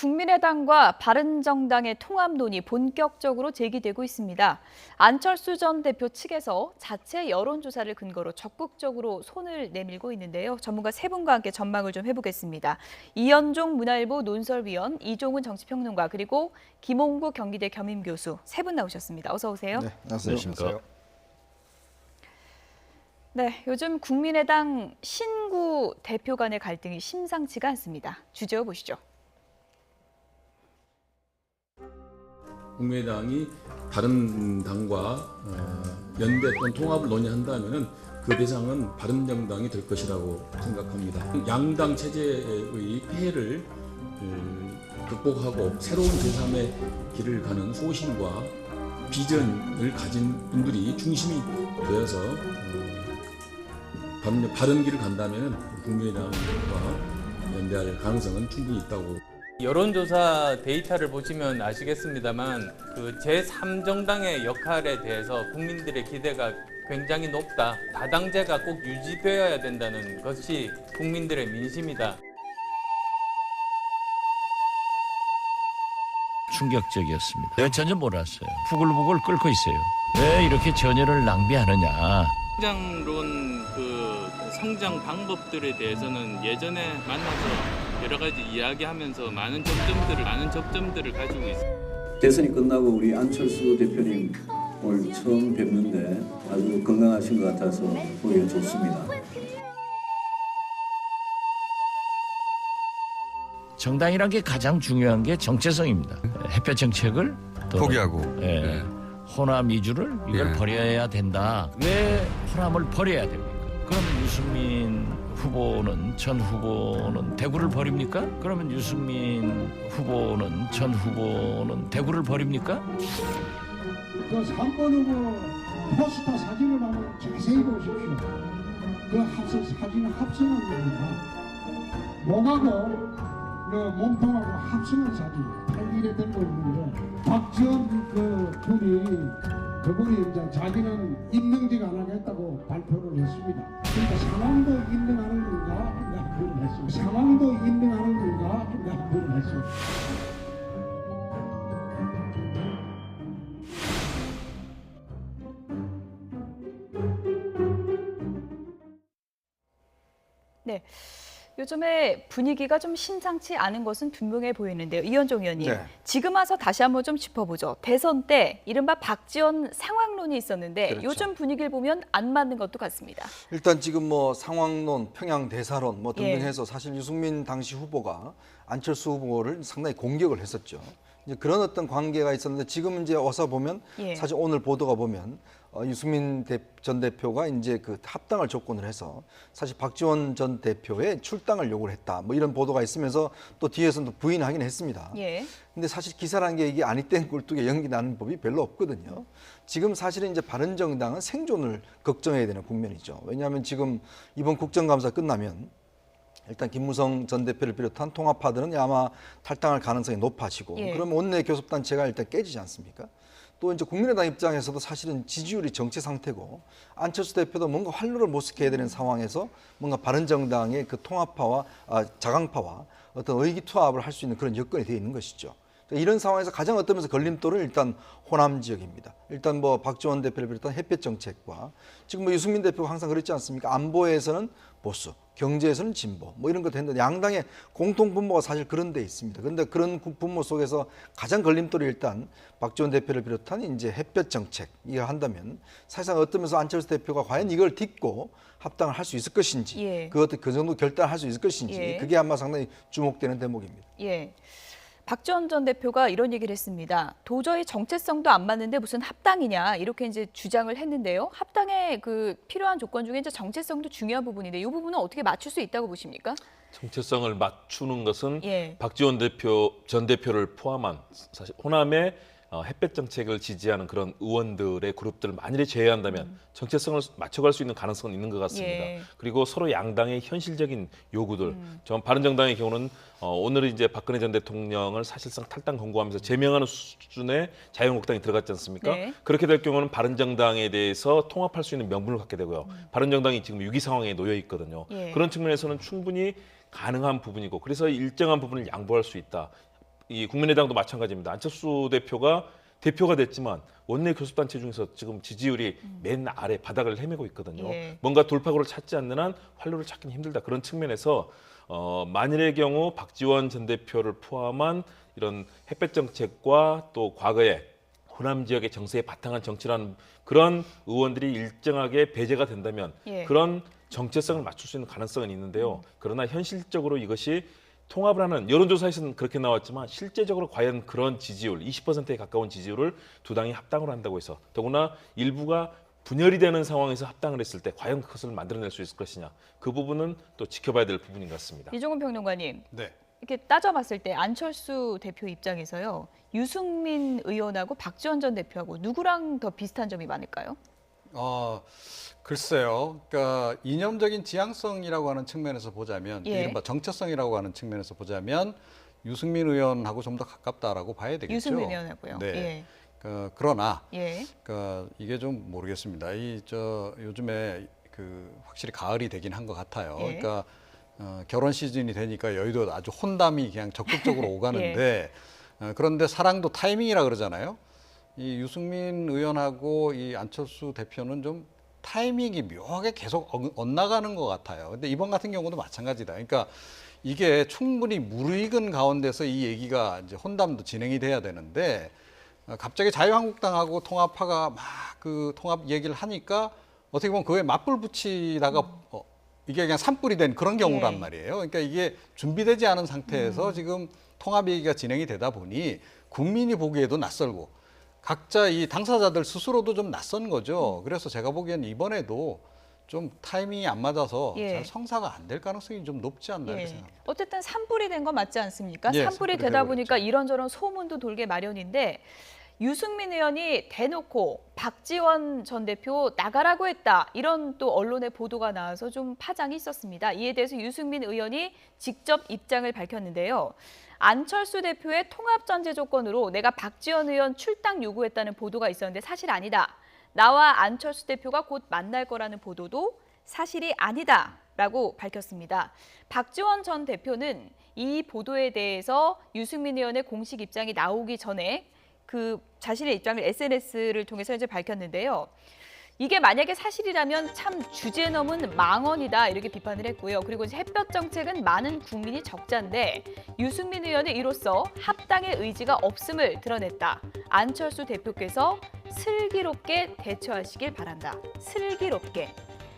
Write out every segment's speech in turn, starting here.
국민의당과 바른정당의 통합론이 본격적으로 제기되고 있습니다. 안철수 전 대표 측에서 자체 여론조사를 근거로 적극적으로 손을 내밀고 있는데요. 전문가 세 분과 함께 전망을 좀 해보겠습니다. 이현종 문화일보 논설위원, 이종훈 정치평론가, 그리고 김홍구 경기대 겸임교수 세 분 나오셨습니다. 어서 오세요. 네, 안녕하세요. 네, 요즘 국민의당 신구 대표 간의 갈등이 심상치가 않습니다. 주제어 보시죠. 국민의당이 다른 당과 연대 또는 통합을 논의한다면은 그 대상은 바른정당이 될 것이라고 생각합니다. 양당 체제의 폐해를 극복하고 새로운 제3의 길을 가는 소신과 비전을 가진 분들이 중심이 되어서 바른 길을 간다면은 국민의당과 연대할 가능성은 충분히 있다고. 여론조사 데이터를 보시면 아시겠습니다만 그 제3정당의 역할에 대해서 국민들의 기대가 굉장히 높다. 다당제가 꼭 유지되어야 된다는 것이 국민들의 민심이다. 충격적이었습니다. 내가 전혀 몰랐어요. 부글부글 끓고 있어요. 왜 이렇게 전열을 낭비하느냐. 성장론 성장 방법들에 대해서는 예전에 만나서 여러 가지 이야기하면서 많은 접점들을 가지고 있습니다. 대선이 끝나고 우리 안철수 대표님 오늘 처음 뵙는데 아주 건강하신 것 같아서 보기가 좋습니다. 정당이란 게 가장 중요한 게 정체성입니다. 햇볕 정책을 또 포기하고 호남 이주를 이걸 버려야 된다. 왜 호남을 버려야 됩니까? 그럼 유승민 후보는 전 후보는 대구를 버립니까? 그러면 유승민 후보는 전 후보는 대구를 버립니까? 그 3번 후보 포스터 사진을 한번 자세히 보십시오. 그 사진을 합성한 겁니다. 목하고 몸통하고 합성한 사진 팔길에 들고 있는데 박지원 그분이 이제 자기는 임명직 안 하겠다고 발표를 했습니다. 그러니까 상황도 인정하는 건가? 내가 그걸 했습니다. 상황도 인정하는 건가? 내가 그걸 했습니다. 네. 요즘에 분위기가 좀 심상치 않은 것은 분명해 보이는데요. 이현종 의원님, 지금 와서 다시 한번 좀 짚어보죠. 대선 때 이른바 박지원 상황론이 있었는데 그렇죠. 요즘 분위기를 보면 안 맞는 것도 같습니다. 일단 지금 뭐 상황론, 평양 대사론 뭐 등등 해서 사실 유승민 당시 후보가 안철수 후보를 상당히 공격을 했었죠. 이제 그런 어떤 관계가 있었는데 지금 이제 와서 보면 사실 오늘 보도가 보면 유승민 전 대표가 이제 그 합당을 조건을 해서 사실 박지원 전 대표의 출당을 요구를 했다. 뭐 이런 보도가 있으면서 또 뒤에서는 부인하긴 했습니다. 근데 사실 기사라는 게 이게 아니 땐 굴뚝에 연기 나는 법이 별로 없거든요. 지금 사실은 이제 바른정당은 생존을 걱정해야 되는 국면이죠. 왜냐하면 지금 이번 국정감사 끝나면 일단 김무성 전 대표를 비롯한 통합파들은 아마 탈당할 가능성이 높아지고 그러면 원내 교섭단체가 일단 깨지지 않습니까? 또 이제 국민의당 입장에서도 사실은 지지율이 정체 상태고 안철수 대표도 뭔가 활로를 모색해야 되는 상황에서 뭔가 바른정당의 그 통합파와 자강파와 어떤 의기투합을 할 수 있는 그런 여건이 되어 있는 것이죠. 이런 상황에서 가장 어떤 면에서 걸림돌은 일단 호남 지역입니다. 일단 뭐 박지원 대표를 비롯한 햇볕 정책과 지금 뭐 유승민 대표가 항상 그랬지 않습니까? 안보에서는 보수, 경제에서는 진보, 뭐 이런 것도 했는데 양당의 공통 분모가 사실 그런 데 있습니다. 그런데 그런 분모 속에서 가장 걸림돌이 일단 박지원 대표를 비롯한 이제 햇볕 정책 이거 한다면 사실상 어떤 면에서 안철수 대표가 과연 이걸 딛고 합당을 할 수 있을 것인지, 그 정도 결단을 할 수 있을 것인지 그게 아마 상당히 주목되는 대목입니다. 박지원 전 대표가 이런 얘기를 했습니다. 도저히 정체성도 안 맞는데 무슨 합당이냐 이렇게 이제 주장을 했는데요. 합당에 필요한 조건 중에 이제 정체성도 중요한 부분인데 이 부분은 어떻게 맞출 수 있다고 보십니까? 정체성을 맞추는 것은 박지원 전 대표를 포함한 사실 호남의 햇볕 정책을 지지하는 그런 의원들의 그룹들을 만일에 제외한다면 정체성을 맞춰갈 수 있는 가능성은 있는 것 같습니다. 그리고 서로 양당의 현실적인 요구들, 바른정당의 경우는 오늘 이제 박근혜 전 대통령을 사실상 탈당 권고하면서 제명하는 수준의 자유한국당이 들어갔지 않습니까? 그렇게 될 경우는 바른정당에 대해서 통합할 수 있는 명분을 갖게 되고요. 바른정당이 지금 위기 상황에 놓여 있거든요. 그런 측면에서는 충분히 가능한 부분이고 그래서 일정한 부분을 양보할 수 있다. 이 국민의당도 마찬가지입니다. 안철수 대표가 대표가 됐지만 원내 교섭단체 중에서 지금 지지율이 맨 아래 바닥을 헤매고 있거든요. 예. 뭔가 돌파구를 찾지 않는 한 활로를 찾기는 힘들다. 그런 측면에서 만일의 경우 박지원 전 대표를 포함한 이런 햇볕 정책과 또 과거에 호남 지역의 정세에 바탕한 정치라는 그런 의원들이 일정하게 배제가 된다면 예. 그런 정체성을 맞출 수 있는 가능성은 있는데요. 그러나 현실적으로 이것이 통합을 하는 여론조사에서는 그렇게 나왔지만 실제적으로 과연 그런 지지율 20%에 가까운 지지율을 두 당이 합당으로 한다고 해서 더구나 일부가 분열이 되는 상황에서 합당을 했을 때 과연 그것을 만들어낼 수 있을 것이냐 그 부분은 또 지켜봐야 될 부분인 것 같습니다. 이종훈 평론가님. 네. 이렇게 따져봤을 때 안철수 대표 입장에서요. 유승민 의원하고 박지원 전 대표하고 누구랑 더 비슷한 점이 많을까요? 글쎄요. 그러니까 이념적인 지향성이라고 하는 측면에서 보자면 예. 이른바 정체성이라고 하는 측면에서 보자면 유승민 의원하고 좀 더 가깝다라고 봐야 되겠죠. 유승민 의원하고요. 네. 예. 그러나 예. 이게 좀 모르겠습니다. 요즘에 확실히 가을이 되긴 한 것 같아요. 예. 그러니까 결혼 시즌이 되니까 여의도 아주 혼담이 그냥 적극적으로 오가는데 그런데 사랑도 타이밍이라 그러잖아요. 이 유승민 의원하고 이 안철수 대표는 좀 타이밍이 묘하게 계속 엇나가는 것 같아요. 근데 이번 같은 경우도 마찬가지다. 그러니까 이게 충분히 무르익은 가운데서 이 얘기가 이제 혼담도 진행이 돼야 되는데 갑자기 자유한국당하고 통합파가 막 그 통합 얘기를 하니까 어떻게 보면 그거에 맞불 붙이다가 이게 그냥 산불이 된 그런 경우란 말이에요. 그러니까 이게 준비되지 않은 상태에서 지금 통합 얘기가 진행이 되다 보니 국민이 보기에도 낯설고 각자 이 당사자들 스스로도 좀 낯선 거죠. 그래서 제가 보기엔 이번에도 좀 타이밍이 안 맞아서 예. 잘 성사가 안 될 가능성이 좀 높지 않나 이렇게 예. 생각합니다. 어쨌든 산불이 된 건 맞지 않습니까? 예, 산불이 산불이 되다 되어버렸죠. 보니까 이런저런 소문도 돌게 마련인데 유승민 의원이 대놓고 박지원 전 대표 나가라고 했다. 이런 또 언론의 보도가 나와서 좀 파장이 있었습니다. 이에 대해서 유승민 의원이 직접 입장을 밝혔는데요. 안철수 대표의 통합 전제 조건으로 내가 박지원 의원 출당 요구했다는 보도가 있었는데 사실 아니다. 나와 안철수 대표가 곧 만날 거라는 보도도 사실이 아니다라고 밝혔습니다. 박지원 전 대표는 이 보도에 대해서 유승민 의원의 공식 입장이 나오기 전에 그 자신의 입장을 SNS를 통해서 이제 밝혔는데요. 이게 만약에 사실이라면 참 주제 넘은 망언이다 이렇게 비판을 했고요. 그리고 이제 햇볕 정책은 많은 국민이 적자인데 유승민 의원은 이로써 합당의 의지가 없음을 드러냈다. 안철수 대표께서 슬기롭게 대처하시길 바란다. 슬기롭게.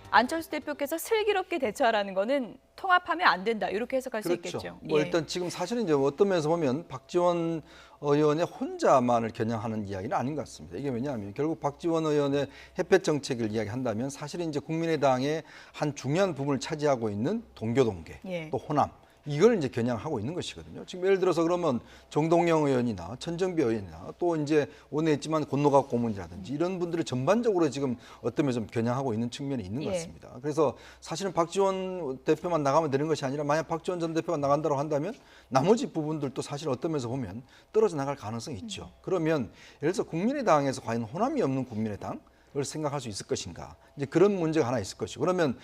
안철수 대표께서 슬기롭게 대처하라는 거는 통합하면 안 된다. 이렇게 해석할 수 그렇죠. 있겠죠. 뭐 예. 일단 지금 사실은 이제 어떤 면에서 보면 박지원 의원의 혼자만을 겨냥하는 이야기는 아닌 것 같습니다. 이게 왜냐하면 결국 박지원 의원의 햇볕 정책을 이야기한다면 사실은 이제 국민의당의 한 중요한 부분을 차지하고 있는 동교동계 예. 또 호남 이걸 이제 겨냥하고 있는 것이거든요. 지금 예를 들어서 그러면 정동영 의원이나 천정배 의원이나 또 이제 오늘 했지만 권노갑 고문이라든지 이런 분들을 전반적으로 지금 어떤 면에서 좀 겨냥하고 있는 측면이 있는 것 예. 같습니다. 그래서 사실은 박지원 대표만 나가면 되는 것이 아니라 만약 박지원 전 대표가 나간다고 한다면 나머지 부분들도 사실 어떤 면에서 보면 떨어져 나갈 가능성이 있죠. 그러면 예를 들어서 국민의당에서 과연 호남이 없는 국민의당 을 생각할 수 있을 것인가 이제 그런 문제가 하나 있을 것이고 그러면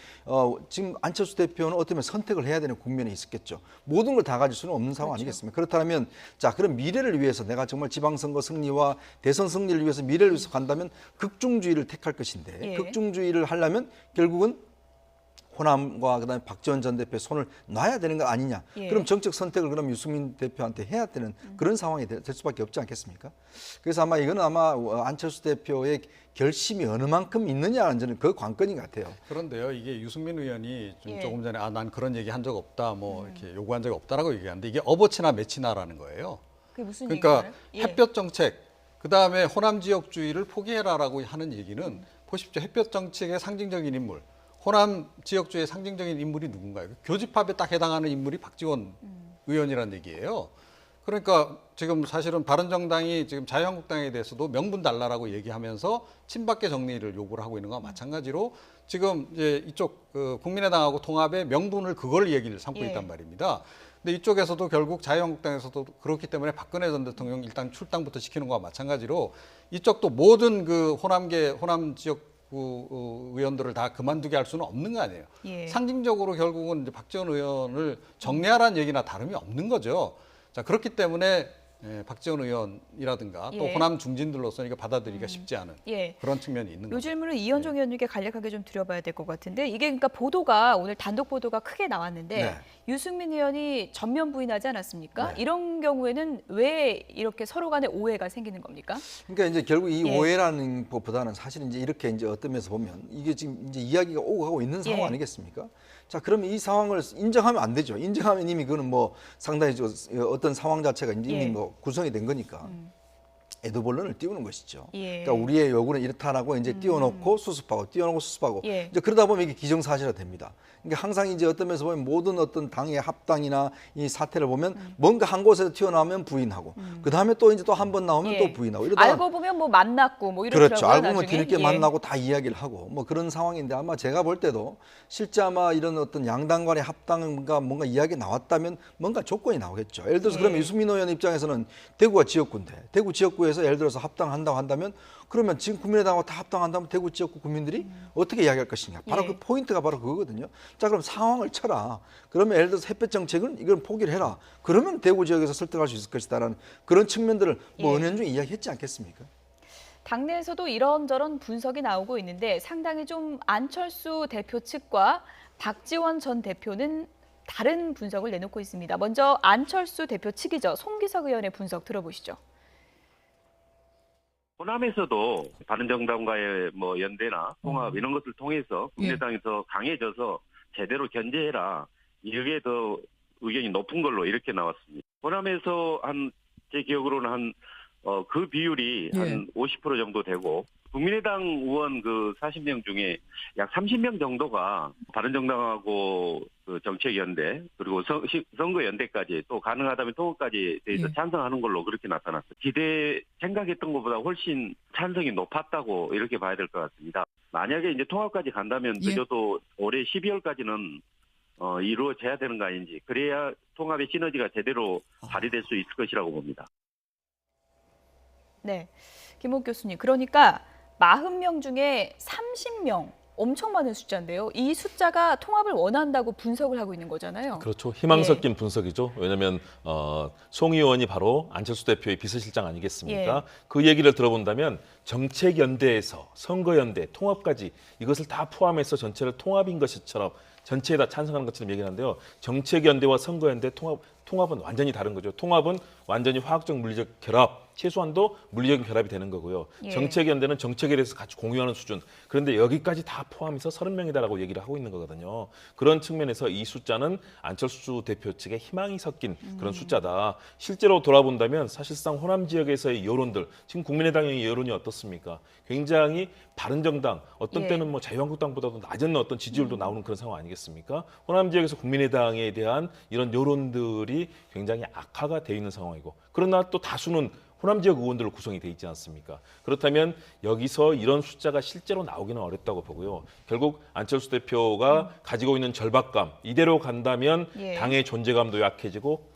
지금 안철수 대표는 어떻게 보면 선택을 해야 되는 국면에 있었겠죠. 모든 걸 다 가질 수는 없는 상황 아니겠습니까? 그렇다면 자 그럼 미래를 위해서 내가 정말 지방선거 승리와 대선 승리를 위해서 미래를 위해서 간다면 극중주의를 택할 것인데 예. 극중주의를 하려면 결국은 호남과 그다음에 박지원 전 대표의 손을 놔야 되는 거 아니냐. 예. 그럼 정책 선택을 그럼 유승민 대표한테 해야 되는 그런 상황이 될 수밖에 없지 않겠습니까? 그래서 아마 이거는 아마 안철수 대표의 결심이 어느 만큼 있느냐는 저는 그 관건인 것 같아요. 그런데요, 이게 유승민 의원이 좀 예. 조금 전에 난 그런 얘기 한 적 없다, 뭐 이렇게 요구한 적이 없다라고 얘기하는데 이게 어버치나 매치나라는 거예요. 그게 무슨 그러니까 얘기인가요? 예. 햇볕 정책, 그 다음에 호남 지역주의를 포기해라라고 하는 얘기는 보십시오, 햇볕 정책의 상징적인 인물, 호남 지역주의의 상징적인 인물이 누군가요? 교집합에 딱 해당하는 인물이 박지원 의원이라는 얘기예요. 그러니까 지금 사실은 바른정당이 지금 자유한국당에 대해서도 명분 달라라고 얘기하면서 친박계 정리를 요구를 하고 있는 거와 마찬가지로 지금 이제 이쪽 국민의당하고 통합의 명분을 그걸 얘기를 삼고 예. 있단 말입니다. 근데 이쪽에서도 결국 자유한국당에서도 그렇기 때문에 박근혜 전 대통령 일단 출당부터 시키는 거와 마찬가지로 이쪽도 모든 그 호남 지역 의원들을 다 그만두게 할 수는 없는 거 아니에요. 예. 상징적으로 결국은 이제 박지원 의원을 정리하라는 얘기나 다름이 없는 거죠. 자, 그렇기 때문에 박지원 의원이라든가 또 예. 호남 중진들로서 이거 받아들이기가 쉽지 않은 예. 그런 측면이 있는 요 거죠. 질문을 이현종 의원님께 간략하게 좀 드려봐야 될 것 같은데 이게 그러니까 보도가 오늘 단독 보도가 크게 나왔는데 네. 유승민 의원이 전면 부인하지 않았습니까? 네. 이런 경우에는 왜 이렇게 서로 간에 오해가 생기는 겁니까? 그러니까 이제 결국 이 예. 오해라는 것보다는 사실 이제 이렇게 이제 어떤 면에서 보면 이게 지금 이제 이야기가 오고 가고 있는 상황 예. 아니겠습니까? 자, 그러면 이 상황을 인정하면 안 되죠. 인정하면 이미 그거는 뭐 상당히 어떤 상황 자체가 이미 예. 뭐 구성이 된 거니까. 애도본론을 띄우는 것이죠. 예. 그러니까 우리의 요구는 이렇다라고 이제 띄워놓고 수습하고 띄워놓고 수습하고 예. 이제 그러다 보면 이게 기정사실화 됩니다. 그러니까 항상 이제 어떤 면에서 보면 모든 어떤 당의 합당이나 이 사태를 보면 뭔가 한 곳에서 튀어나오면 부인하고 그 다음에 또 이제 또 한 번 나오면 예. 또 부인하고 이러다가 알고 보면 뭐 만났고 뭐 이렇더라고요. 그렇죠. 알고 보면 나중에. 뒤늦게 예. 만나고 다 이야기를 하고 뭐 그런 상황인데 아마 제가 볼 때도 실제 아마 이런 어떤 양당 간의 합당과 뭔가 이야기 나왔다면 뭔가 조건이 나오겠죠. 예를 들어서 예. 그러면 유승민 의원 입장에서는 대구가 지역구인데 대구 지역구에서 예를 들어서 합당한다고 한다면 그러면 지금 국민의당하고 다 합당한다면 대구 지역구 국민들이 어떻게 이야기할 것이냐. 바로 예. 그 포인트가 바로 그거거든요. 자, 그럼 상황을 쳐라. 그러면 예를 들어서 햇볕 정책은 이건 포기를 해라. 그러면 대구 지역에서 설득할 수 있을 것이다라는 그런 측면들을 뭐 예. 은연중에 이야기했지 않겠습니까? 당내에서도 이런저런 분석이 나오고 있는데 상당히 좀 안철수 대표 측과 박지원 전 대표는 다른 분석을 내놓고 있습니다. 먼저 안철수 대표 측이죠. 송기석 의원의 분석 들어보시죠. 호남에서도 바른정당과의 뭐 연대나 통합 이런 것을 통해서 국민의당에서 강해져서 제대로 견제해라. 이게 더 의견이 높은 걸로 이렇게 나왔습니다. 호남에서 제 기억으로는 그 비율이 한 50% 정도 되고 국민의당 의원 그 40명 중에 약 30명 정도가 바른정당하고 그 정책연대 그리고 선거연대까지 또 가능하다면 통합까지 대해서 찬성하는 걸로 그렇게 나타났어요. 생각했던 것보다 훨씬 찬성이 높았다고 이렇게 봐야 될 것 같습니다. 만약에 이제 통합까지 간다면 늦어도 올해 12월까지는 이루어져야 되는 거 아닌지 그래야 통합의 시너지가 제대로 발휘될 수 있을 것이라고 봅니다. 네, 김옥 교수님. 그러니까 40명 중에 30명, 엄청 많은 숫자인데요. 이 숫자가 통합을 원한다고 분석을 하고 있는 거잖아요. 그렇죠. 희망 섞인 분석이죠. 왜냐하면 송 의원이 바로 안철수 대표의 비서실장 아니겠습니까? 예. 그 얘기를 들어본다면 정책연대에서 선거연대, 통합까지 이것을 다 포함해서 전체를 통합인 것처럼 전체에 다 찬성하는 것처럼 얘기하는데요. 정책연대와 선거연대, 통합은 완전히 다른 거죠. 통합은 완전히 화학적 물리적 결합, 최소한도 물리적인 결합이 되는 거고요. 예. 정책연대는 정책에 대해서 같이 공유하는 수준. 그런데 여기까지 다 포함해서 30명이다라고 얘기를 하고 있는 거거든요. 그런 측면에서 이 숫자는 안철수 대표 측의 희망이 섞인 그런 숫자다. 실제로 돌아본다면 사실상 호남 지역에서의 여론들, 지금 국민의당의 여론이 어떻습니까? 굉장히 바른정당, 어떤 예. 때는 뭐 자유한국당보다도 낮은 어떤 지지율도 나오는 그런 상황 아니겠습니까? 호남 지역에서 국민의당에 대한 이런 여론들이 굉장히 악화가 되어 있는 상황이고, 그러나 또 다수는 호남 지역 의원들로 구성이 돼 있지 않습니까? 그렇다면 여기서 이런 숫자가 실제로 나오기는 어렵다고 보고요. 결국 안철수 대표가 가지고 있는 절박감, 이대로 간다면 예. 당의 존재감도 약해지고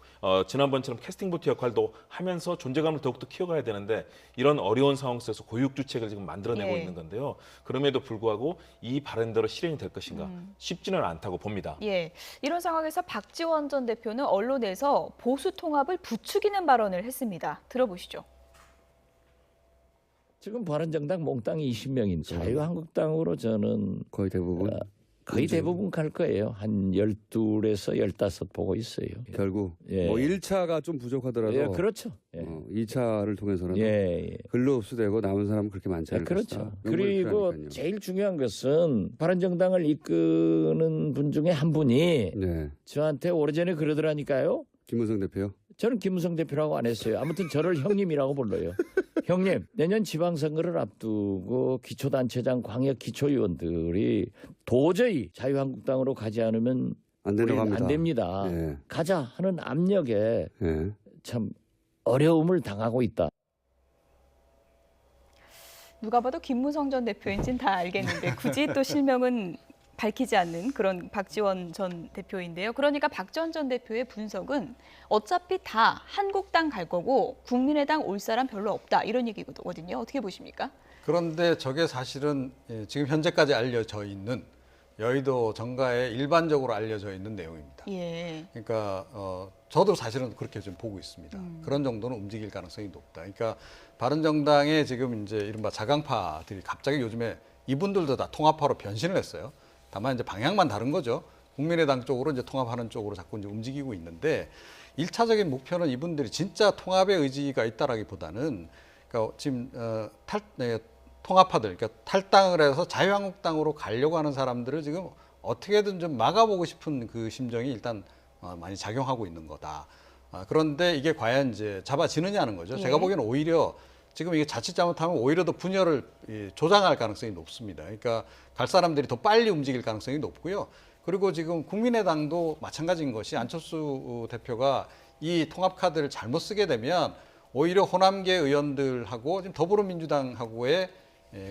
지난번처럼 캐스팅 보트 역할도 하면서 존재감을 더욱더 키워가야 되는데 이런 어려운 상황 속에서 고육주책을 지금 만들어내고 예. 있는 건데요. 그럼에도 불구하고 이 바른대로 실행이 될 것인가 쉽지는 않다고 봅니다. 예, 이런 상황에서 박지원 전 대표는 언론에서 보수 통합을 부추기는 발언을 했습니다. 들어보시죠. 지금 바른정당 몽땅 20명인데 자유한국당으로 저는 거의 대부분 거의 대부분 갈 거예요. 한 12에서 15 보고 있어요. 결국 예. 뭐 1차가 좀 부족하더라도 예, 그렇죠. 예. 2차를 통해서는 예. 글로 흡수되고 남은 사람은 그렇게 많지 않을 그렇죠. 것이다. 그리고 명분이 제일 중요한 것은 바른정당을 이끄는 분 중에 한 분이 네. 저한테 오래전에 그러더라니까요. 김무성 대표요? 저는 김무성 대표라고 안 했어요. 아무튼 저를 형님이라고 불러요. 형님, 내년 지방선거를 앞두고 기초단체장, 광역 기초위원들이 도저히 자유한국당으로 가지 않으면 안 된다고 우리는 합니다. 안 됩니다. 예. 가자 하는 압력에 예. 참 어려움을 당하고 있다. 누가 봐도 김무성 전 대표인지는 다 알겠는데 굳이 또 실명은 밝히지 않는 그런 박지원 전 대표인데요. 그러니까 박지원 전 대표의 분석은 어차피 다 한국당 갈 거고 국민의당 올 사람 별로 없다 이런 얘기거든요. 어떻게 보십니까? 그런데 저게 사실은 지금 현재까지 알려져 있는 여의도 정가에 일반적으로 알려져 있는 내용입니다. 예. 그러니까 저도 사실은 그렇게 좀 보고 있습니다. 그런 정도는 움직일 가능성이 높다. 그러니까 바른정당의 지금 이제 이른바 자강파들이 갑자기 요즘에 이분들도 다 통합파로 변신을 했어요. 다만 이제 방향만 다른 거죠. 국민의당 쪽으로 이제 통합하는 쪽으로 자꾸 이제 움직이고 있는데 1차적인 목표는 이분들이 진짜 통합의 의지가 있다라기보다는 그러니까 지금 통합파들, 그러니까 탈당을 해서 자유한국당으로 가려고 하는 사람들을 지금 어떻게든 좀 막아보고 싶은 그 심정이 일단 많이 작용하고 있는 거다. 그런데 이게 과연 이제 잡아지느냐는 거죠. 예. 제가 보기에는 오히려 지금 이게 자칫 잘못하면 오히려 더 분열을 조장할 가능성이 높습니다. 그러니까 갈 사람들이 더 빨리 움직일 가능성이 높고요. 그리고 지금 국민의당도 마찬가지인 것이 안철수 대표가 이 통합 카드를 잘못 쓰게 되면 오히려 호남계 의원들하고 지금 더불어민주당하고의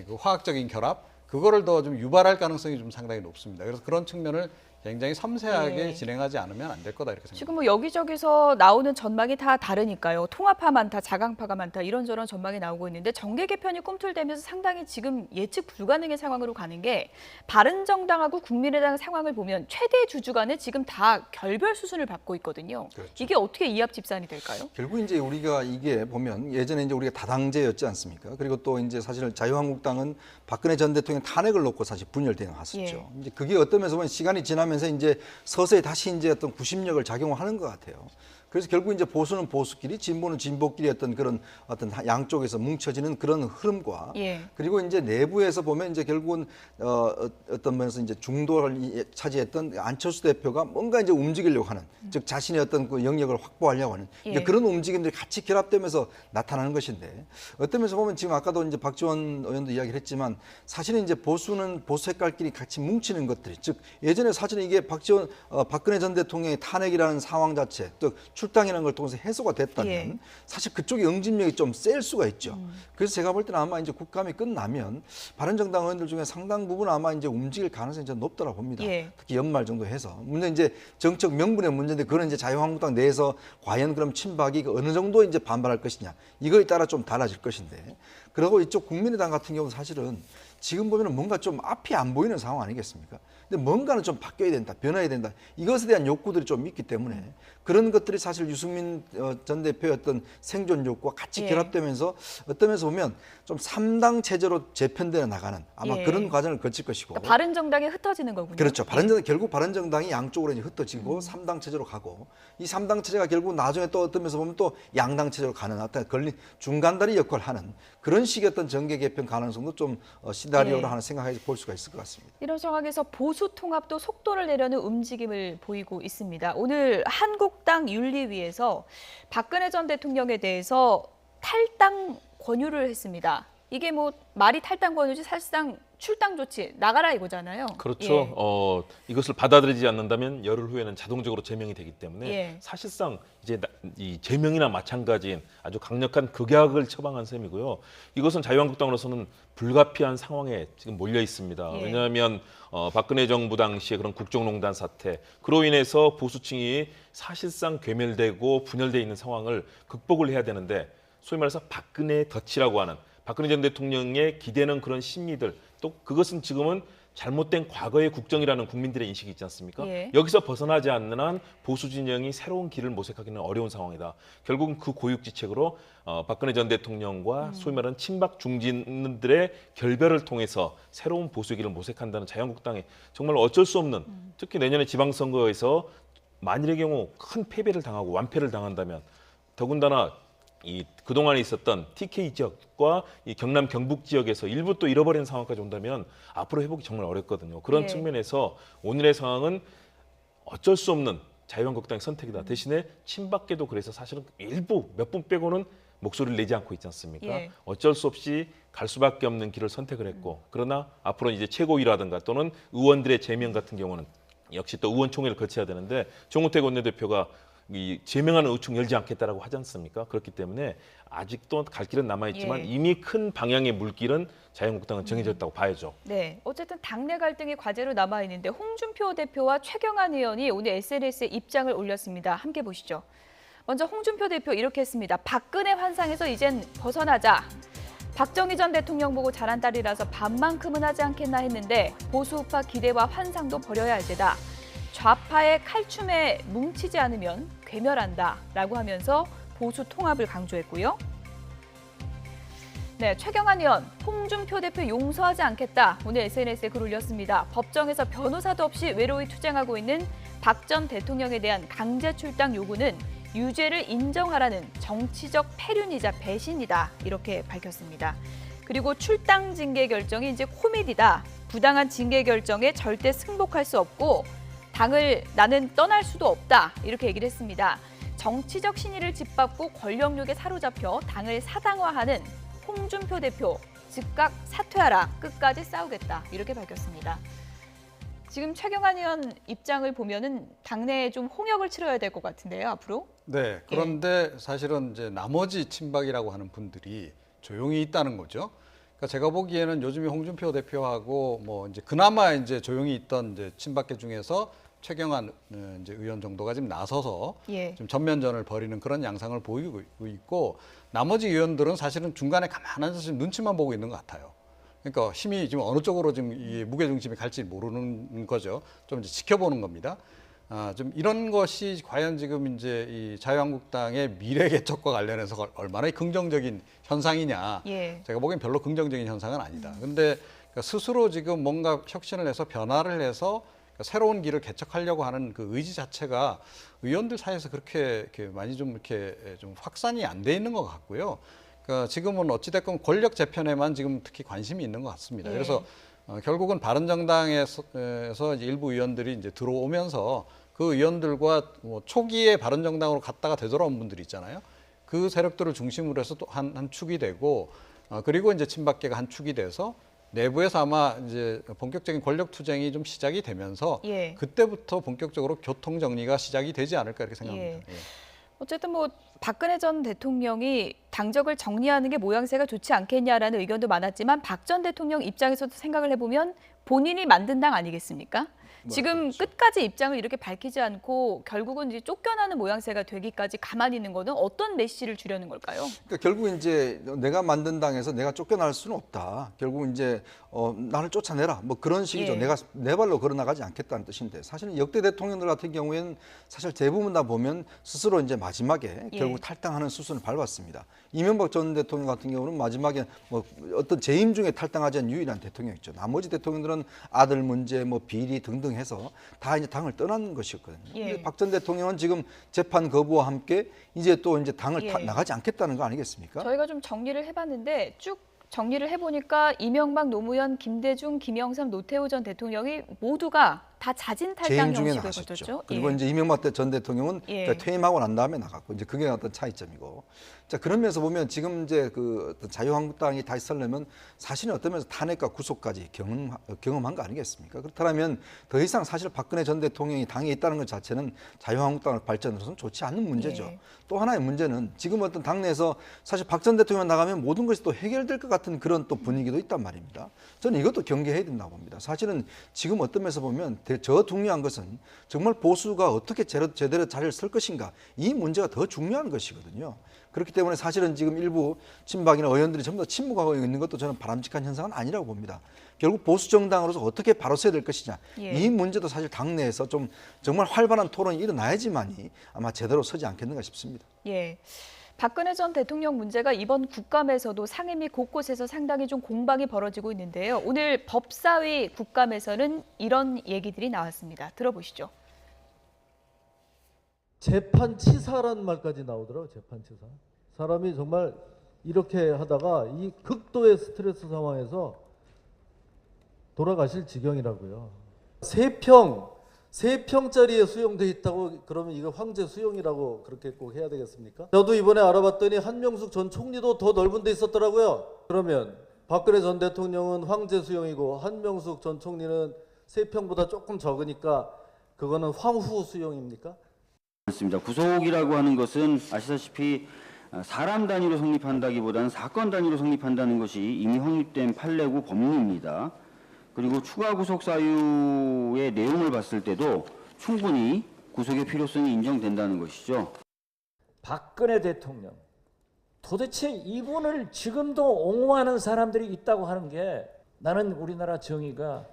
그 화학적인 결합 그거를 더 좀 유발할 가능성이 좀 상당히 높습니다. 그래서 그런 측면을 굉장히 섬세하게 진행하지 않으면 안 될 거다 이렇게 생각합니다. 지금 뭐 여기저기서 나오는 전망이 다 다르니까요. 통합파 많다, 자강파가 많다 이런저런 전망이 나오고 있는데 정계 개편이 꿈틀대면서 상당히 지금 예측 불가능의 상황으로 가는 게 바른정당하고 국민의당 상황을 보면 최대 주주 간에 지금 다 결별 수순을 밟고 있거든요. 그렇죠. 이게 어떻게 이합집산이 될까요? 결국 이제 우리가 이게 보면 예전에 이제 우리가 다당제였지 않습니까? 그리고 또 이제 사실 자유한국당은 박근혜 전 대통령 탄핵을 놓고 사실 분열되어 왔었죠. 예. 이제 그게 어떤 면에서 보면 시간이 지나면서 이제 서서히 다시 이제 어떤 구심력을 작용하는 것 같아요. 그래서 결국 이제 보수는 보수끼리, 진보는 진보끼리 어떤 양쪽에서 뭉쳐지는 그런 흐름과 예. 그리고 이제 내부에서 보면 이제 결국은 어떤 면에서 이제 중도를 차지했던 안철수 대표가 뭔가 이제 움직이려고 하는, 즉 자신의 어떤 그 영역을 확보하려고 하는 이제 예. 그런 움직임들이 같이 결합되면서 나타나는 것인데 어떤 면에서 보면 지금 아까도 이제 박지원 의원도 이야기를 했지만 사실은 이제 보수는 보수 색깔끼리 같이 뭉치는 것들이, 즉 예전에 사실은 이게 박근혜 전 대통령의 탄핵이라는 상황 자체, 또 출당이라는 걸 통해서 해소가 됐다면 예. 사실 그쪽의 응집력이 좀 셀 수가 있죠. 그래서 제가 볼 때는 아마 이제 국감이 끝나면 바른정당 의원들 중에 상당 부분 아마 이제 움직일 가능성이 좀 높다고 봅니다. 예. 특히 연말 정도 해서. 문제 이제 정책 명분의 문제인데 그건 이제 자유한국당 내에서 과연 그럼 친박이 어느 정도 이제 반발할 것이냐 이거에 따라 좀 달라질 것인데, 그리고 이쪽 국민의당 같은 경우는 사실은 지금 보면 뭔가 좀 앞이 안 보이는 상황 아니겠습니까? 근데 뭔가는 좀 바뀌어야 된다, 변해야 된다. 이것에 대한 욕구들이 좀 있기 때문에 그런 것들이 사실 유승민 전 대표의 어떤 생존 욕구와 같이 예. 결합되면서 어떤 면에서 보면 좀 3당 체제로 재편되어 나가는 아마 예. 그런 과정을 거칠 것이고. 그러니까 바른정당에 흩어지는 거군요. 그렇죠. 결국 바른정당이 양쪽으로 이제 흩어지고 3당 체제로 가고, 이 3당 체제가 결국 나중에 또 어떤 면에서 보면 또 양당 체제로 가는 어떤 중간다리 역할을 하는 그런 식의 어떤 정계 개편 가능성도 좀 시나리오로 예. 하는 생각해 볼 수가 있을 것 같습니다. 이런 상황에서 보수 통합도 속도를 내려는 움직임을 보이고 있습니다. 오늘 한국당 윤리위에서 박근혜 전 대통령에 대해서 탈당 권유를 했습니다. 이게 뭐 말이 탈당 권유지 사실상 출당 조치 나가라 이거잖아요. 그렇죠. 예. 이것을 받아들이지 않는다면 열흘 후에는 자동적으로 제명이 되기 때문에 예. 사실상 이제 이 제명이나 마찬가지인 아주 강력한 극약을 처방한 셈이고요. 이것은 자유한국당으로서는 불가피한 상황에 지금 몰려 있습니다. 예. 왜냐하면 박근혜 정부 당시에 그런 국정농단 사태, 그로 인해서 보수층이 사실상 괴멸되고 분열되어 있는 상황을 극복을 해야 되는데, 소위 말해서 박근혜 덫이라고 하는 박근혜 전 대통령의 기대는 그런 심리들, 또 그것은 지금은 잘못된 과거의 국정이라는 국민들의 인식이 있지 않습니까? 예. 여기서 벗어나지 않는 한 보수 진영이 새로운 길을 모색하기는 어려운 상황이다. 결국은 그 고육지책으로 박근혜 전 대통령과 소위 말하는 친박 중진들의 결별을 통해서 새로운 보수의 길을 모색한다는 자유한국당의 정말 어쩔 수 없는, 특히 내년에 지방선거에서 만일의 경우 큰 패배를 당하고 완패를 당한다면, 더군다나 이 그동안에 있었던 TK 지역과 이 경남 경북 지역에서 일부 또 잃어버린 상황까지 온다면 앞으로 회복이 정말 어렵거든요. 그런 예. 측면에서 오늘의 상황은 어쩔 수 없는 자유한국당의 선택이다. 대신에 친박계도 그래서 사실은 일부 몇 분 빼고는 목소리를 내지 않고 있지 않습니까? 예. 어쩔 수 없이 갈 수밖에 없는 길을 선택을 했고, 그러나 앞으로 이제 최고위라든가 또는 의원들의 제명 같은 경우는 역시 또 의원총회를 거쳐야 되는데, 정우택 원내대표가 이 제명하는 의총 열지 않겠다라고 하지 않습니까? 그렇기 때문에 아직도 갈 길은 남아있지만 예. 이미 큰 방향의 물길은 자유한국당은 정해졌다고 봐야죠. 네, 어쨌든 당내 갈등이 과제로 남아 있는데 홍준표 대표와 최경환 의원이 오늘 SNS에 입장을 올렸습니다. 함께 보시죠. 먼저 홍준표 대표 이렇게 했습니다. 박근혜 환상에서 이젠 벗어나자. 박정희 전 대통령 보고 자란 딸이라서 반만큼은 하지 않겠나 했는데 보수우파 기대와 환상도 버려야 할 때다. 좌파의 칼춤에 뭉치지 않으면 괴멸한다라고 하면서 보수 통합을 강조했고요. 네, 최경환 의원, 홍준표 대표 용서하지 않겠다. 오늘 SNS에 글 올렸습니다. 법정에서 변호사도 없이 외로이 투쟁하고 있는 박 전 대통령에 대한 강제 출당 요구는 유죄를 인정하라는 정치적 패륜이자 배신이다. 이렇게 밝혔습니다. 그리고 출당 징계 결정이 이제 코미디다. 부당한 징계 결정에 절대 승복할 수 없고 당을 나는 떠날 수도 없다. 이렇게 얘기를 했습니다. 정치적 신의를 짓밟고 권력욕에 사로잡혀 당을 사당화하는 홍준표 대표 즉각 사퇴하라. 끝까지 싸우겠다. 이렇게 밝혔습니다. 지금 최경환 의원 입장을 보면은 당내에 좀 홍역을 치러야 될 것 같은데요, 앞으로? 네. 그런데 사실은 이제 나머지 친박이라고 하는 분들이 조용히 있다는 거죠. 그러니까 제가 보기에는 요즘에 홍준표 대표하고 뭐 이제 그나마 이제 조용히 있던 이제 친박계 중에서 최경환 이제 의원 정도가 지금 나서서 좀 전면전을 벌이는 그런 양상을 보이고 있고, 나머지 의원들은 사실은 중간에 가만히 앉아서 눈치만 보고 있는 것 같아요. 그러니까 힘이 지금 어느 쪽으로 지금 이 무게 중심이 갈지 모르는 거죠. 좀 이제 지켜보는 겁니다. 좀 이런 것이 과연 지금 이제 이 자유한국당의 미래 개척과 관련해서 얼마나 긍정적인 현상이냐. 제가 보기엔 별로 긍정적인 현상은 아니다. 근데 스스로 지금 뭔가 혁신을 해서 변화를 해서 새로운 길을 개척하려고 하는 그 의지 자체가 의원들 사이에서 그렇게 많이 좀 이렇게 좀 확산이 안 돼 있는 것 같고요. 그러니까 지금은 어찌됐건 권력 재편에만 지금 특히 관심이 있는 것 같습니다. 그래서 결국은 바른정당에서 이제 일부 의원들이 이제 들어오면서 그 의원들과 뭐 초기에 바른정당으로 갔다가 되돌아온 분들이 있잖아요. 그 세력들을 중심으로 해서 또 한 축이 되고, 그리고 이제 친박계가 한 축이 돼서 내부에서 아마 이제 본격적인 권력 투쟁이 좀 시작이 되면서 그때부터 본격적으로 교통 정리가 시작이 되지 않을까 이렇게 생각합니다. 어쨌든 뭐 박근혜 전 대통령이 당적을 정리하는 게 모양새가 좋지 않겠냐라는 의견도 많았지만 박 전 대통령 입장에서도 생각을 해보면 본인이 만든 당 아니겠습니까? 지금 끝까지 입장을 이렇게 밝히지 않고 결국은 이제 쫓겨나는 모양새가 되기까지 가만히 있는 거는 어떤 메시지를 주려는 걸까요? 그러니까 결국 이제 내가 만든 당에서 내가 쫓겨날 수는 없다. 결국 이제 나를 쫓아내라. 뭐 그런 식이죠. 내가 내 발로 걸어나가지 않겠다는 뜻인데, 사실은 역대 대통령들 같은 경우에는 사실 대부분 다 보면 스스로 이제 마지막에 결국 탈당하는 수순을 밟았습니다. 이명박 전 대통령 같은 경우는 마지막에 뭐 어떤 재임 중에 탈당하지 않은 유일한 대통령이죠. 나머지 대통령들은 아들 문제, 뭐 비리 등등 해서 다 이제 당을 떠난 것이었거든요. 근데 박 전 대통령은 지금 재판 거부와 함께 이제 또 이제 당을 나가지 않겠다는 거 아니겠습니까? 저희가 좀 정리를 해봤는데 쭉 정리를 해보니까 이명박, 노무현, 김대중, 김영삼, 노태우 전 대통령이 모두가 다 자진 탈당 형식을 거쳤죠. 그리고 이제 이명박 전 대통령은 퇴임하고 난 다음에 나갔고, 이제 그게 어떤 차이점이고. 자, 그런 면에서 보면 지금 이제 그 어떤 자유한국당이 다시 서려면 사실은 어떤 면에서 탄핵과 구속까지 경험한 거 아니겠습니까? 그렇다면 더 이상 사실 박근혜 전 대통령이 당에 있다는 것 자체는 자유한국당의 발전으로서는 좋지 않는 문제죠. 또 하나의 문제는 지금 어떤 당내에서 사실 박 전 대통령 나가면 모든 것이 또 해결될 것 같은 그런 또 분위기도 있단 말입니다. 저는 이것도 경계해야 된다고 봅니다. 사실은 지금 어떤 면에서 보면 저 중요한 것은 정말 보수가 어떻게 제대로 자리를 쓸 것인가, 이 문제가 더 중요한 것이거든요. 그렇기 때문에 사실은 지금 일부 친박이나 의원들이 전부 다 침묵하고 있는 것도 저는 바람직한 현상은 아니라고 봅니다. 결국 보수 정당으로서 어떻게 바로 서야 될 것이냐, 이 문제도 사실 당내에서 좀 정말 활발한 토론이 일어나야지만이 아마 제대로 서지 않겠는가 싶습니다. 박근혜 전 대통령 문제가 이번 국감에서도 상임위 곳곳에서 상당히 좀 공방이 벌어지고 있는데요. 오늘 법사위 국감에서는 이런 얘기들이 나왔습니다. 들어보시죠. 재판치사라는 말까지 나오더라고요. 재판치사. 사람이 정말 이렇게 하다가 이 극도의 스트레스 상황에서 돌아가실 지경이라고요. 3평짜리에 수용돼 있다고 그러면 이거 황제 수용이라고 그렇게 꼭 해야 되겠습니까? 저도 이번에 알아봤더니 한명숙 전 총리도 더 넓은 데 있었더라고요. 그러면 박근혜 전 대통령은 황제 수용이고 한명숙 전 총리는 3평보다 조금 적으니까 그거는 황후 수용입니까? 맞습니다. 구속이라고 하는 것은 아시다시피 사람 단위로 성립한다기보다는 사건 단위로 성립한다는 것이 이미 확립된 판례고 법리입니다. 그리고 추가 구속 사유의 내용을 봤을 때도 충분히 구속의 필요성이 인정된다는 것이죠. 박근혜 대통령, 도대체 이분을 지금도 옹호하는 사람들이 있다고 하는 게 나는 우리나라 정의가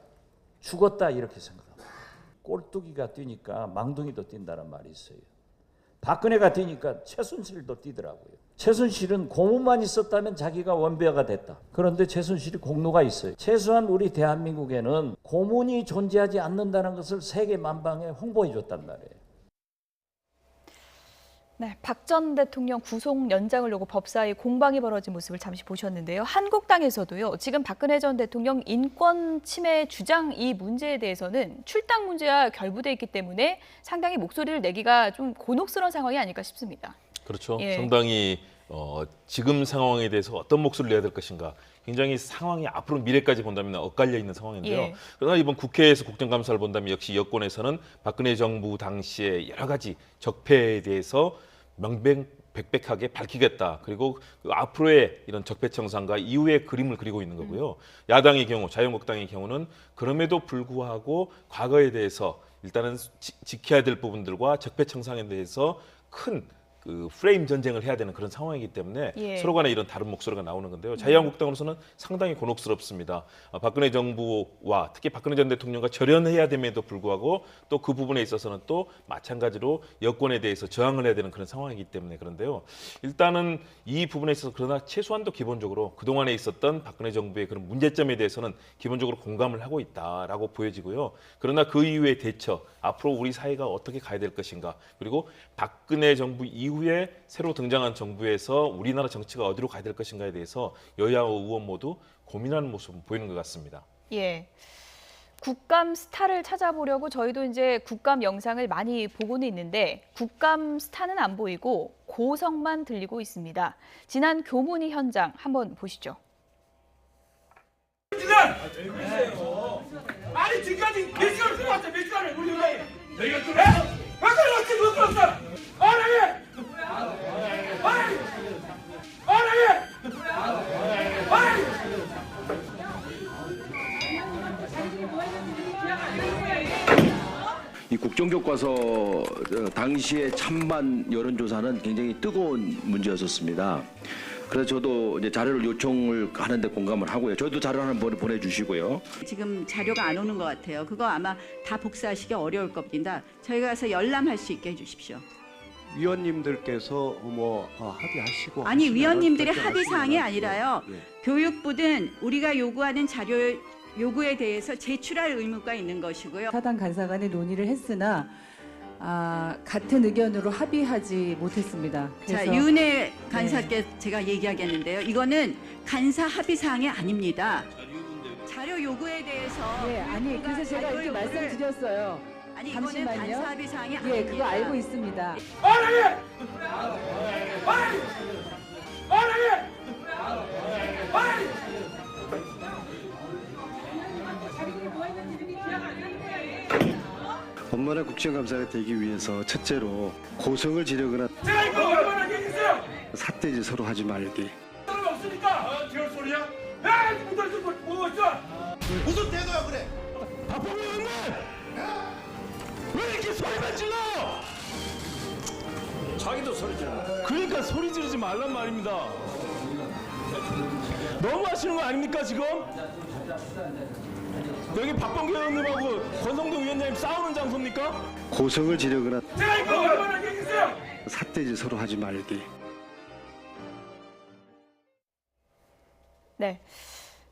죽었다 이렇게 생각합니다. 꼴뚜기가 뛰니까 망둥이도 뛴다는 말이 있어요. 박근혜가 되니까 최순실도 뛰더라고요. 최순실은 고문만 있었다면 자기가 원배가 됐다. 그런데 최순실이 공로가 있어요. 최소한 우리 대한민국에는 고문이 존재하지 않는다는 것을 세계 만방에 홍보해 줬단 말이에요. 네, 박 전 대통령 구속 연장을 놓고 법사위 공방이 벌어진 모습을 잠시 보셨는데요. 한국당에서도요. 지금 박근혜 전 대통령 인권 침해 주장 이 문제에 대해서는 출당 문제와 결부돼 있기 때문에 상당히 목소리를 내기가 좀 곤혹스러운 상황이 아닐까 싶습니다. 그렇죠. 예. 상당히 지금 상황에 대해서 어떤 목소리를 내야 될 것인가 굉장히 상황이 앞으로 미래까지 본다면 엇갈려 있는 상황인데요. 예. 그러나 이번 국회에서 국정감사를 본다면 역시 여권에서는 박근혜 정부 당시에 여러 가지 적폐에 대해서 명백백백하게 밝히겠다. 그리고 그 앞으로의 이런 적폐청산과 이후의 그림을 그리고 있는 거고요. 야당의 경우, 자유한국당의 경우는 그럼에도 불구하고 과거에 대해서 일단은 지켜야 될 부분들과 적폐청산에 대해서 큰 그 프레임 전쟁을 해야 되는 그런 상황이기 때문에 예. 서로 간에 이런 다른 목소리가 나오는 건데요. 자유한국당으로서는 상당히 곤혹스럽습니다. 박근혜 정부와 특히 박근혜 전 대통령과 절연해야 됨에도 불구하고 또 그 부분에 있어서는 또 마찬가지로 여권에 대해서 저항을 해야 되는 그런 상황이기 때문에 그런데요. 일단은 이 부분에 있어서 그러나 최소한도 기본적으로 그동안에 있었던 박근혜 정부의 그런 문제점에 대해서는 기본적으로 공감을 하고 있다라고 보여지고요. 그러나 그 이후의 대처, 앞으로 우리 사회가 어떻게 가야 될 것인가, 그리고 박근혜 정부 이후에 새로 등장한 정부에서 우리나라 정치가 어디로 가야 될 것인가에 대해서 여야 의원 모두 고민하는 모습은 보이는 것 같습니다. 예. 국감 스타를 찾아보려고 저희도 이제 국감 영상을 많이 보고는 있는데 국감 스타는 안 보이고 고성만 들리고 있습니다. 지난 교문위 현장 한번 보시죠. 아니 지금까지 몇 시간을 쓰고 왔어? 몇 시간을 우리 회의 내가 그래? 회사를 어찌 못 들었어? 어랑이! 어랑이! 어랑이! 이 국정교과서 당시의 찬반 여론조사는 굉장히 뜨거운 문제였었습니다. 그래서 저도 이제 자료를 요청을 하는데 공감을 하고요. 저도 자료 하나 보내주시고요. 지금 자료가 안 오는 것 같아요. 그거 아마 다 복사하시기 어려울 겁니다. 저희가 가서 열람할 수 있게 해주십시오. 위원님들께서 합의하시고 아니 위원님들의 합의 사항이 아니라요. 교육부든 우리가 요구하는 자료 요구에 대해서 제출할 의무가 있는 것이고요. 사당 간사 간에 논의를 했으나 같은 의견으로 합의하지 못했습니다. 자, 유은혜 간사께 제가 얘기하겠는데요. 이거는 간사 합의 사항이 아닙니다. 자료 요구에 대해서 아니 그래서 제가 이렇게 말씀드렸어요. 아니 이거는 잠시만요. 간사 합의 사항이 아닙니다. 그거 알고 있습니다. 어랑이! 어랑이! 원만한 국정감사가 되기 위해서 첫째로 고성을 지르거나 제가 이거 얼마나 얘기했어요? 삿대질 서로 하지 말기. 사람 없으니까 지금 소리야? 야! 뭐 있어? 무슨 태도야 그래? 박범계 의원님! 왜 이렇게 소리만 질러? 자기도 소리 지르. 그러니까 소리 지르지 말란 말입니다. 너무 하시는 거 아닙니까 지금? 여기 박범계 의원님하고 권성동 위원장님 싸우는 장소입니까? 고성을 지르거나 제가 이거 얼마나 얘기했어요? 삿대질 서로 하지 말기. 네.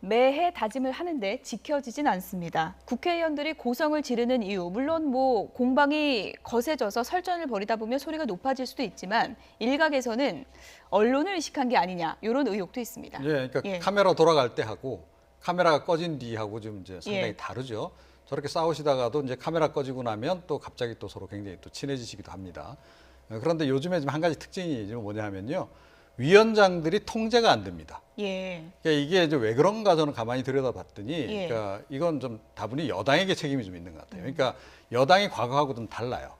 매해 다짐을 하는데 지켜지진 않습니다. 국회의원들이 고성을 지르는 이유, 물론 뭐 공방이 거세져서 설전을 벌이다 보면 소리가 높아질 수도 있지만 일각에서는 언론을 의식한 게 아니냐 이런 의혹도 있습니다. 그러니까 카메라 돌아갈 때 하고 카메라가 꺼진 뒤하고 좀 이제 상당히 예. 다르죠. 저렇게 싸우시다가도 이제 카메라 꺼지고 나면 또 갑자기 또 서로 굉장히 또 친해지시기도 합니다. 그런데 요즘에 좀 한 가지 특징이 뭐냐 하면요. 위원장들이 통제가 안 됩니다. 예. 그러니까 이게 이제 왜 그런가 저는 가만히 들여다봤더니 예. 그러니까 이건 좀 다분히 여당에게 책임이 좀 있는 것 같아요. 그러니까 여당이 과거하고 좀 달라요.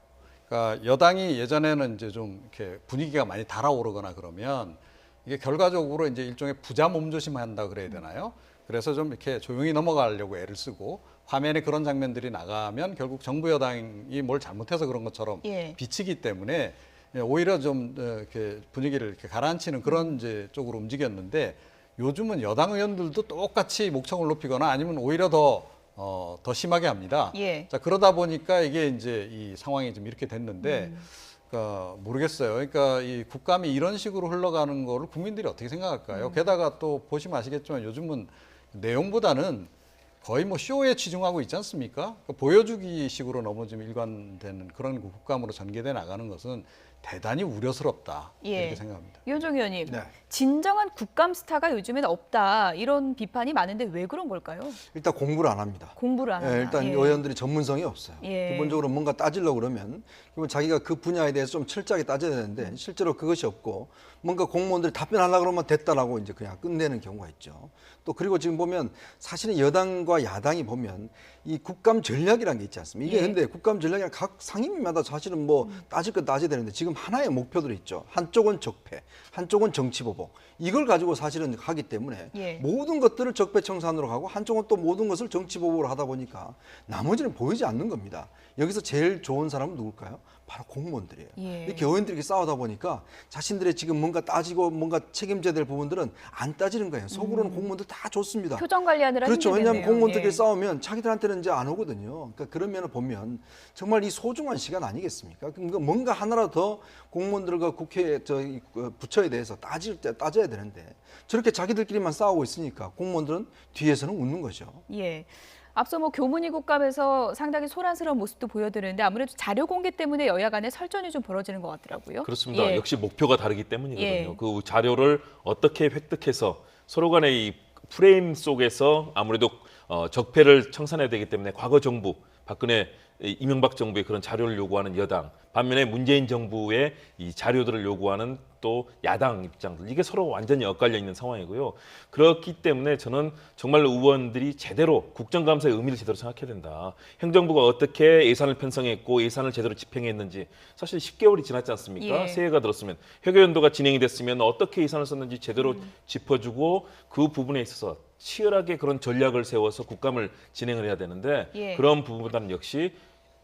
그러니까 여당이 예전에는 이제 좀 이렇게 분위기가 많이 달아오르거나 그러면 이게 결과적으로 이제 일종의 부자 몸조심한다 그래야 되나요? 그래서 좀 이렇게 조용히 넘어가려고 애를 쓰고 화면에 그런 장면들이 나가면 결국 정부 여당이 뭘 잘못해서 그런 것처럼 예. 비치기 때문에 오히려 좀 이렇게 분위기를 이렇게 가라앉히는 그런 이제 쪽으로 움직였는데 요즘은 여당 의원들도 똑같이 목청을 높이거나 아니면 오히려 더 심하게 합니다. 예. 자, 그러다 보니까 이게 이제 이 상황이 좀 이렇게 됐는데 그러니까 모르겠어요. 그러니까 이 국감이 이런 식으로 흘러가는 거를 국민들이 어떻게 생각할까요? 게다가 또 보시면 아시겠지만 요즘은 내용보다는 거의 뭐 쇼에 치중하고 있지 않습니까? 그러니까 보여주기 식으로 너무 좀 일관되는 그런 국감으로 전개돼 나가는 것은 대단히 우려스럽다 이렇게 생각합니다. 이현정 의원님, 네. 진정한 국감 스타가 요즘에는 없다 이런 비판이 많은데 왜 그런 걸까요? 일단 공부를 안 합니다. 공부를 안 한다. 일단 의원들이 전문성이 없어요. 예. 기본적으로 뭔가 따지려고 그러면 기본 자기가 그 분야에 대해서 좀 철저하게 따져야 되는데 실제로 그것이 없고 뭔가 공무원들이 답변하려고 그러면 됐다라고 이제 그냥 끝내는 경우가 있죠. 또 그리고 지금 보면 사실은 여당과 야당이 보면 이 국감 전략이라는 게 있지 않습니까? 이게 근데 국감 전략이 각 상임위마다 사실은 뭐 따질 거 따져야 되는데 지금 하나의 목표들이 있죠. 한쪽은 적폐, 한쪽은 정치보복. 이걸 가지고 사실은 하기 때문에 모든 것들을 적폐청산으로 가고 한쪽은 또 모든 것을 정치보복으로 하다 보니까 나머지는 보이지 않는 겁니다. 여기서 제일 좋은 사람은 누굴까요? 바로 공무원들이에요. 이렇게 의원들이 싸우다 보니까 자신들의 지금 뭔가 따지고 뭔가 책임져야 될 부분들은 안 따지는 거예요. 속으로는 공무원들 다 좋습니다. 표정 관리하느라 그렇죠. 힘들겠네요. 왜냐하면 공무원들끼리 싸우면 자기들한테는 이제 안 오거든요. 그러니까 그런 면을 보면 정말 이 소중한 시간 아니겠습니까? 그러니까 뭔가 하나라도 더 공무원들과 국회 부처에 대해서 따져야 되는데 저렇게 자기들끼리만 싸우고 있으니까 공무원들은 뒤에서는 웃는 거죠. 예. 앞서 뭐 교문위 국감에서 상당히 소란스러운 모습도 보여드리는데 아무래도 자료 공개 때문에 여야 간에 설전이 좀 벌어지는 것 같더라고요. 그렇습니다. 역시 목표가 다르기 때문이거든요. 예. 그 자료를 어떻게 획득해서 서로 간의 이 프레임 속에서 아무래도 적폐를 청산해야 되기 때문에 과거 정부, 박근혜 이명박 정부의 그런 자료를 요구하는 여당, 반면에 문재인 정부의 이 자료들을 요구하는 또 야당 입장들, 이게 서로 완전히 엇갈려 있는 상황이고요. 그렇기 때문에 저는 정말 의원들이 제대로 국정감사의 의미를 제대로 생각해야 된다. 행정부가 어떻게 예산을 편성했고 예산을 제대로 집행했는지 사실 10개월이 지났지 않습니까? 새해가 들었으면 회계연도가 진행이 됐으면 어떻게 예산을 썼는지 제대로 짚어주고 그 부분에 있어서 치열하게 그런 전략을 세워서 국감을 진행을 해야 되는데 그런 부분보다는 역시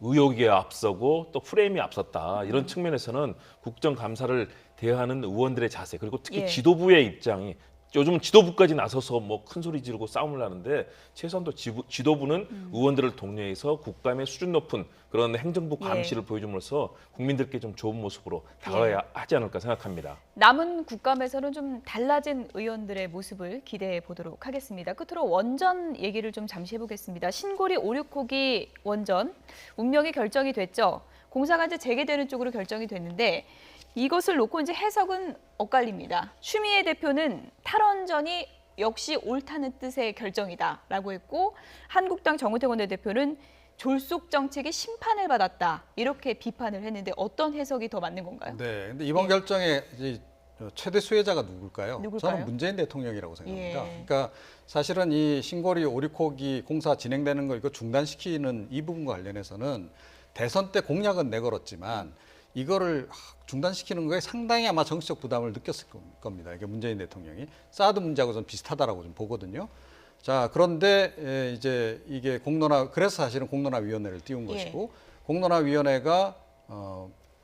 의혹에 앞서고 또 프레임이 앞섰다. 이런 측면에서는 국정감사를 대하는 의원들의 자세 그리고 특히 지도부의 입장이 요즘은 지도부까지 나서서 뭐 큰 소리 지르고 싸움을 하는데 최소한 또 지도부는 의원들을 독려해서 국감의 수준 높은 그런 행정부 감시를 보여줌으로써 국민들께 좀 좋은 모습으로 다가가야 하지 않을까 생각합니다. 남은 국감에서는 좀 달라진 의원들의 모습을 기대해 보도록 하겠습니다. 끝으로 원전 얘기를 좀 잠시 해보겠습니다. 신고리 5,6호기 원전 운명이 결정이 됐죠. 공사가 이제 재개되는 쪽으로 결정이 됐는데 이것을 놓고 이제 해석은 엇갈립니다. 추미애 대표는 탈원전이 역시 옳다는 뜻의 결정이다라고 했고 한국당 정우택 원내대표는 졸속 정책이 심판을 받았다 이렇게 비판을 했는데 어떤 해석이 더 맞는 건가요? 네, 근데 이번 결정의 이제 최대 수혜자가 누굴까요? 저는 문재인 대통령이라고 생각합니다. 그러니까 사실은 이 신고리 5,6호기 공사 진행되는 거 이거 중단시키는 이 부분과 관련해서는 대선 때 공약은 내걸었지만 이거를 중단시키는 거에 상당히 아마 정치적 부담을 느꼈을 겁니다. 이게 문재인 대통령이 사드 문제하고 좀 비슷하다라고 좀 보거든요. 자, 그런데 이제 이게 그래서 사실은 공론화위원회를 띄운 것이고 공론화위원회가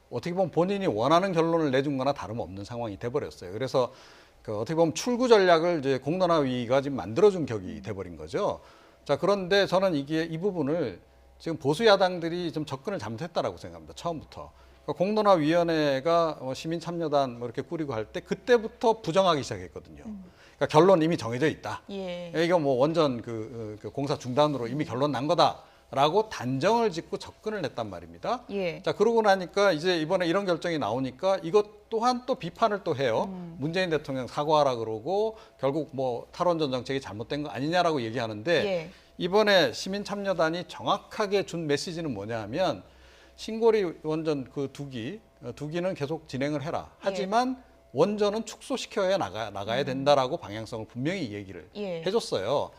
어떻게 보면 본인이 원하는 결론을 내준 거나 다름없는 상황이 돼버렸어요. 그래서 어떻게 보면 출구 전략을 이제 공론화위가 지금 만들어준 격이 돼버린 거죠. 자, 그런데 저는 이 부분을 지금 보수 야당들이 좀 접근을 잘못했다라고 생각합니다. 처음부터. 공론화위원회가 시민참여단 뭐 이렇게 꾸리고 할 때 그때부터 부정하기 시작했거든요. 그러니까 결론 이미 정해져 있다. 이거 뭐 원전 그 공사 중단으로 이미 결론 난 거다라고 단정을 짓고 접근을 했단 말입니다. 자, 그러고 나니까 이제 이번에 이런 결정이 나오니까 이것 또한 또 비판을 또 해요. 문재인 대통령 사과하라 그러고 결국 뭐 탈원전 정책이 잘못된 거 아니냐라고 얘기하는데 이번에 시민참여단이 정확하게 준 메시지는 뭐냐 하면 신고리 원전 그 두 기는 계속 진행을 해라. 하지만 원전은 축소시켜야 나가야 된다라고 방향성을 분명히 얘기를 해줬어요.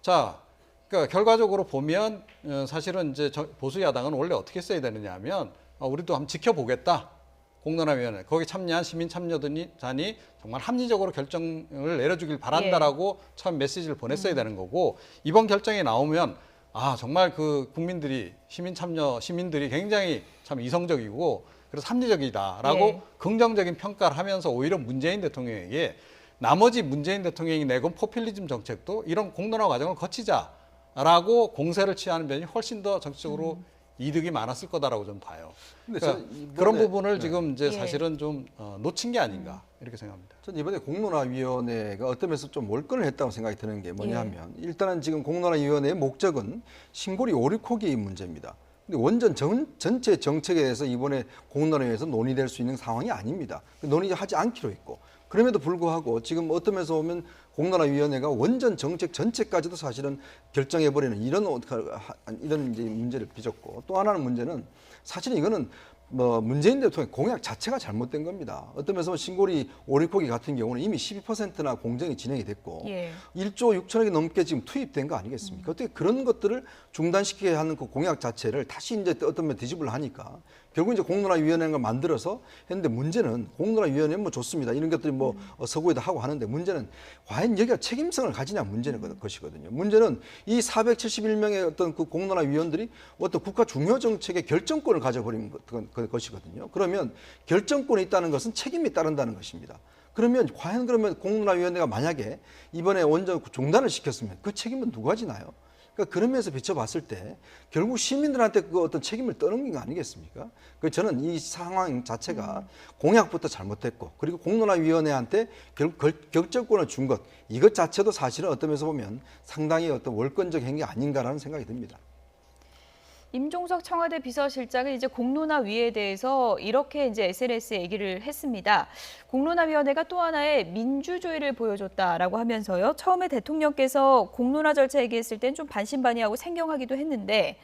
자, 그러니까 결과적으로 보면 사실은 이제 보수 야당은 원래 어떻게 써야 되느냐 하면 우리도 한번 지켜보겠다. 공론화위원회 거기 참여한 시민참여단이 정말 합리적으로 결정을 내려주길 바란다라고 처음 메시지를 보냈어야 되는 거고 이번 결정이 나오면 정말 그 국민들이 시민들이 굉장히 참 이성적이고 그래서 합리적이다라고 긍정적인 평가를 하면서 오히려 문재인 대통령에게 나머지 문재인 대통령이 내건 포퓰리즘 정책도 이런 공론화 과정을 거치자라고 공세를 취하는 면이 훨씬 더 정치적으로 이득이 많았을 거다라고 저는 봐요. 근데 그러니까 이번에, 그런 부분을 네. 지금 이제 예. 사실은 좀 놓친 게 아닌가 이렇게 생각합니다. 전 이번에 공론화위원회가 어떤 면에서 좀 몰권을 했다고 생각이 드는 게 뭐냐면 일단은 지금 공론화위원회의 목적은 신고리 오리코기 문제입니다. 근데 원전 전체 정책에 대해서 이번에 공론화위에서 논의될 수 있는 상황이 아닙니다. 논의하지 않기로 했고 그럼에도 불구하고 지금 어떤 면에서 보면 공론화위원회가 원전 정책 전체까지도 사실은 결정해버리는 이런 이제 문제를 빚었고 또 하나는 문제는 사실은 이거는 뭐 문재인 대통령의 공약 자체가 잘못된 겁니다. 어떤 면에서 신고리 오리코기 같은 경우는 이미 12%나 공정이 진행이 됐고 1조 6천억이 넘게 지금 투입된 거 아니겠습니까? 어떻게 그런 것들을 중단시키게 하는 그 공약 자체를 다시 이제 어떤 면 뒤집으려 하니까 결국 이제 공론화위원회가 만들어서 했는데 문제는 공론화위원회는 뭐 좋습니다. 이런 것들이 뭐 서구에도 하고 하는데 문제는 과연 여기가 책임성을 가지냐 문제는 것이거든요. 문제는 이 471명의 어떤 그 공론화위원들이 어떤 국가 중요 정책의 결정권을 가져버린 것이거든요. 그러면 결정권이 있다는 것은 책임이 따른다는 것입니다. 그러면 과연 공론화위원회가 만약에 이번에 원전 중단을 시켰으면 그 책임은 누가 지나요? 그러니까 그런 면에서 비춰봤을 때 결국 시민들한테 그 어떤 책임을 떠넘긴 거 아니겠습니까? 그래서 저는 이 상황 자체가 공약부터 잘못됐고 그리고 공론화위원회한테 결국 결정권을 준 것 이것 자체도 사실은 어떤 면에서 보면 상당히 어떤 월권적 행위 아닌가라는 생각이 듭니다. 임종석 청와대 비서실장은 이제 공론화위에 대해서 이렇게 이제 SNS에 얘기를 했습니다. 공론화위원회가 또 하나의 민주주의를 보여줬다라고 하면서요. 처음에 대통령께서 공론화 절차 얘기했을 땐 좀 반신반의하고 생경하기도 했는데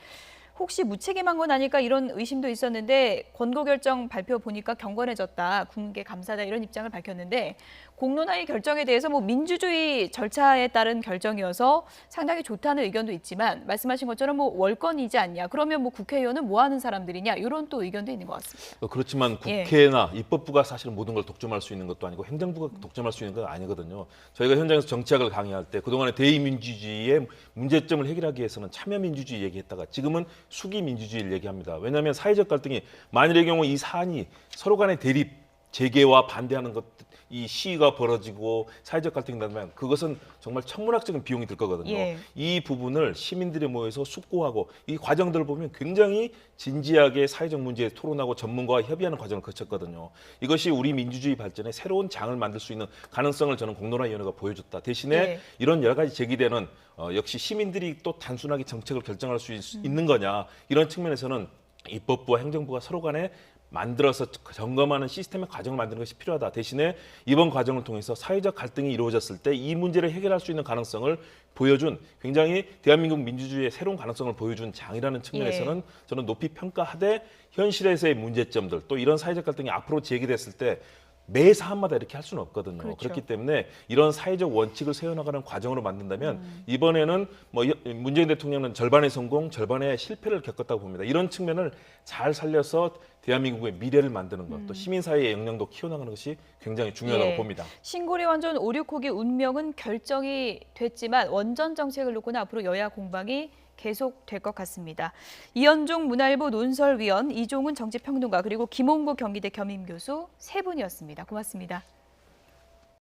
혹시 무책임한 건 아닐까 이런 의심도 있었는데 권고결정 발표 보니까 경건해졌다. 국민께 감사하다 이런 입장을 밝혔는데 공론화의 결정에 대해서 뭐 민주주의 절차에 따른 결정이어서 상당히 좋다는 의견도 있지만 말씀하신 것처럼 뭐 월권이지 않냐. 그러면 뭐 국회의원은 뭐 하는 사람들이냐. 이런 또 의견도 있는 것 같습니다. 그렇지만 국회나 입법부가 사실 모든 걸 독점할 수 있는 것도 아니고 행정부가 독점할 수 있는 건 아니거든요. 저희가 현장에서 정치학을 강의할 때 그동안의 대의민주주의의 문제점을 해결하기 위해서는 참여민주주의 얘기했다가 지금은 수기민주주의를 얘기합니다. 왜냐하면 사회적 갈등이 만일의 경우 이 사안이 서로 간의 대립, 재개와 반대하는 것, 이 시위가 벌어지고 사회적 갈등이 나면 그것은 정말 천문학적인 비용이 들 거거든요. 이 부분을 시민들이 모여서 숙고하고 이 과정들을 보면 굉장히 진지하게 사회적 문제에 토론하고 전문가와 협의하는 과정을 거쳤거든요. 이것이 우리 민주주의 발전에 새로운 장을 만들 수 있는 가능성을 저는 공론화위원회가 보여줬다. 대신에 이런 여러 가지 제기되는 역시 시민들이 또 단순하게 정책을 결정할 수 있는 거냐 이런 측면에서는 입법부와 행정부가 서로 간에 만들어서 점검하는 시스템의 과정을 만드는 것이 필요하다. 대신에 이번 과정을 통해서 사회적 갈등이 이루어졌을 때 이 문제를 해결할 수 있는 가능성을 보여준 굉장히 대한민국 민주주의의 새로운 가능성을 보여준 장이라는 측면에서는 저는 높이 평가하되 현실에서의 문제점들 또 이런 사회적 갈등이 앞으로 제기됐을 때 매 사안마다 이렇게 할 수는 없거든요. 그렇기 때문에 이런 사회적 원칙을 세워나가는 과정으로 만든다면 이번에는 뭐 문재인 대통령은 절반의 성공, 절반의 실패를 겪었다고 봅니다. 이런 측면을 잘 살려서 대한민국의 미래를 만드는 것, 또 시민사회의 역량도 키워나가는 것이 굉장히 중요하다고 봅니다. 신고리 원전 오류코기 운명은 결정이 됐지만 원전 정책을 놓고는 앞으로 여야 공방이 계속될 것 같습니다. 이현종 문화일보 논설위원, 이종훈 정치평론가 그리고 김홍구 경기대 겸임교수 세 분이었습니다. 고맙습니다.